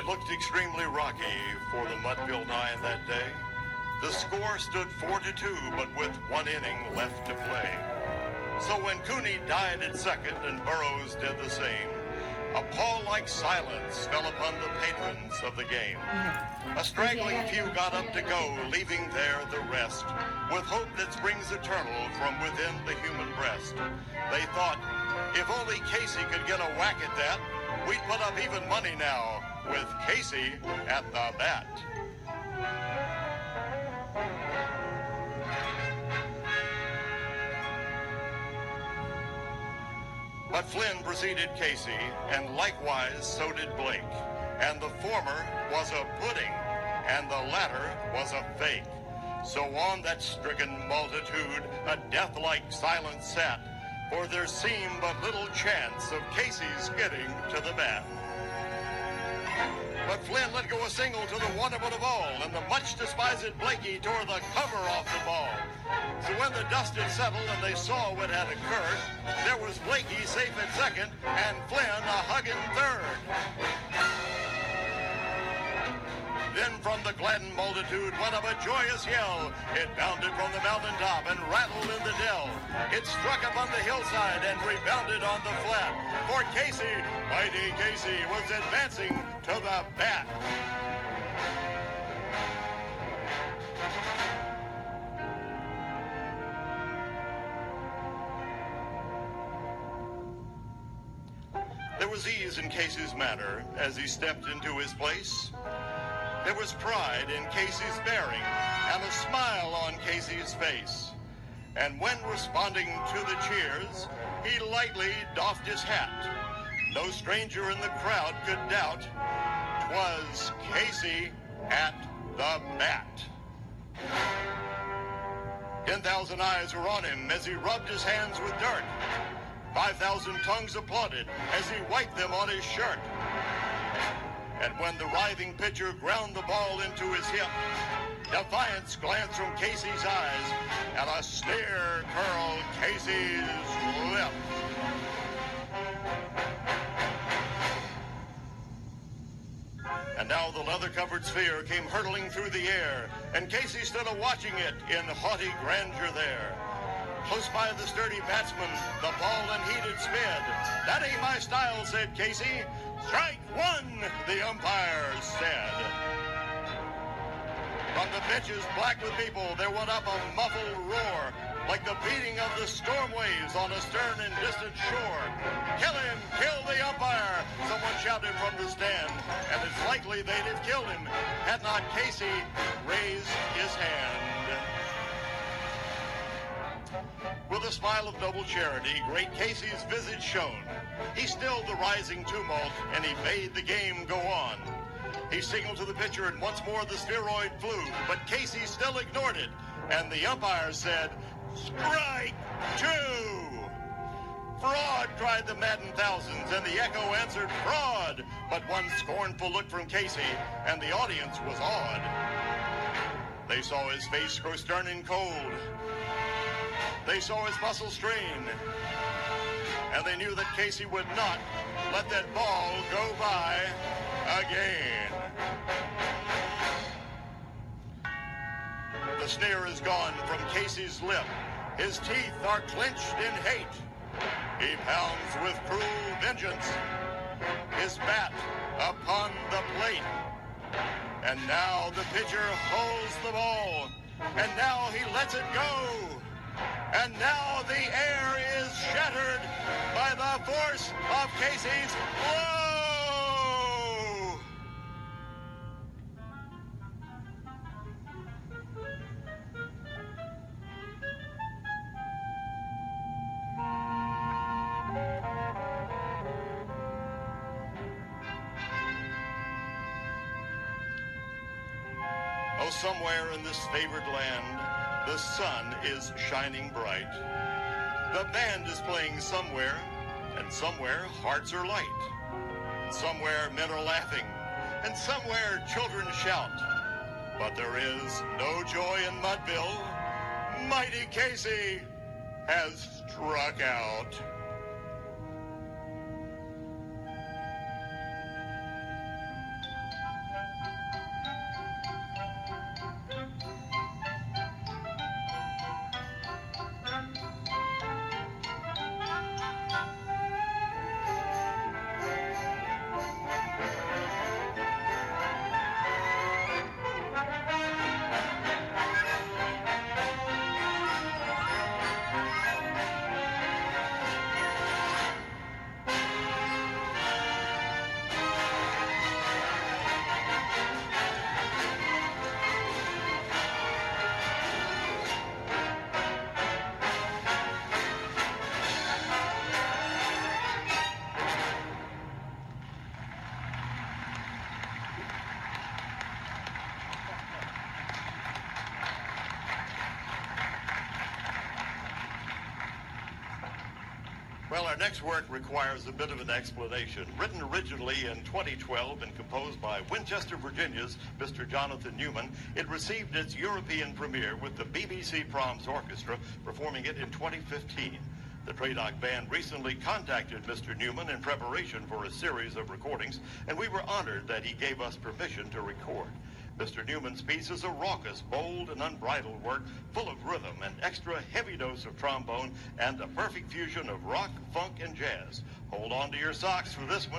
It looked extremely rocky for the Mudville Nine that day. The score stood 4-2, but with 1 inning left to play. So when Cooney died at second and Burroughs did the same, a pall-like silence fell upon the patrons of the game. A straggling few got up to go, leaving there the rest, with hope that springs eternal from within the human breast. They thought, if only Casey could get a whack at that, we'd put up even money now, with Casey at the bat. But Flynn preceded Casey, and likewise so did Blake. And the former was a pudding, and the latter was a fake. So on that stricken multitude, a death-like silence sat, for there seemed but little chance of Casey's getting to the bat. But Flynn let go a single to the wonderment of all, and the much-despised Blakey tore the cover off the ball. So when the dust had settled and they saw what had occurred, there was Blakey safe at second, and Flynn a hugging third. Then from the gladdened multitude went up a joyous yell. It bounded from the mountaintop and rattled in the dell. It struck upon the hillside and rebounded on the flat. For Casey, mighty Casey, was advancing to the bat. There was ease in Casey's manner as he stepped into his place. There was pride in Casey's bearing and a smile on Casey's face. And when responding to the cheers, he lightly doffed his hat. No stranger in the crowd could doubt 'twas Casey at the bat. 10,000 eyes were on him as he rubbed his hands with dirt. 5,000 tongues applauded as he wiped them on his shirt. And when the writhing pitcher ground the ball into his hip, defiance glanced from Casey's eyes, and a sneer curled Casey's lip. And now the leather-covered sphere came hurtling through the air, and Casey stood a-watching it in haughty grandeur there. Close by the sturdy batsman, the ball unheeded sped. "That ain't my style," said Casey. "Strike one," the umpire said. From the benches black with people, there went up a muffled roar, like the beating of the storm waves on a stern and distant shore. "Kill him! Kill the umpire!" someone shouted from the stand, and it's likely they'd have killed him had not Casey raised his hand. With a smile of noble charity, great Casey's visage shone. He stilled the rising tumult, and he bade the game go on. He signaled to the pitcher, and once more the spheroid flew, but Casey still ignored it, and the umpire said, "Strike two!" "Fraud!" cried the maddened thousands, and the echo answered, "Fraud!" But one scornful look from Casey, and the audience was awed. They saw his face grow stern and cold. They saw his muscles strain, and they knew that Casey would not let that ball go by again. The sneer is gone from Casey's lip. His teeth are clenched in hate. He pounds with cruel vengeance his bat upon the plate. And now the pitcher holds the ball, and now he lets it go. And now the air is shattered by the force of Casey's blow. Oh, somewhere in this favored land, the sun is shining bright. The band is playing somewhere, and somewhere hearts are light. Somewhere men are laughing, and somewhere children shout. But there is no joy in Mudville. Mighty Casey has struck out. Well, our next work requires a bit of an explanation. Written originally in 2012 and composed by Winchester, Virginia's Mr. Jonathan Newman, it received its European premiere with the BBC Proms Orchestra performing it in 2015. The Tradoc Band recently contacted Mr. Newman in preparation for a series of recordings, and we were honored that he gave us permission to record. Mr. Newman's piece is a raucous, bold, and unbridled work full of rhythm, an extra heavy dose of trombone, and a perfect fusion of rock, funk, and jazz. Hold on to your socks for this one.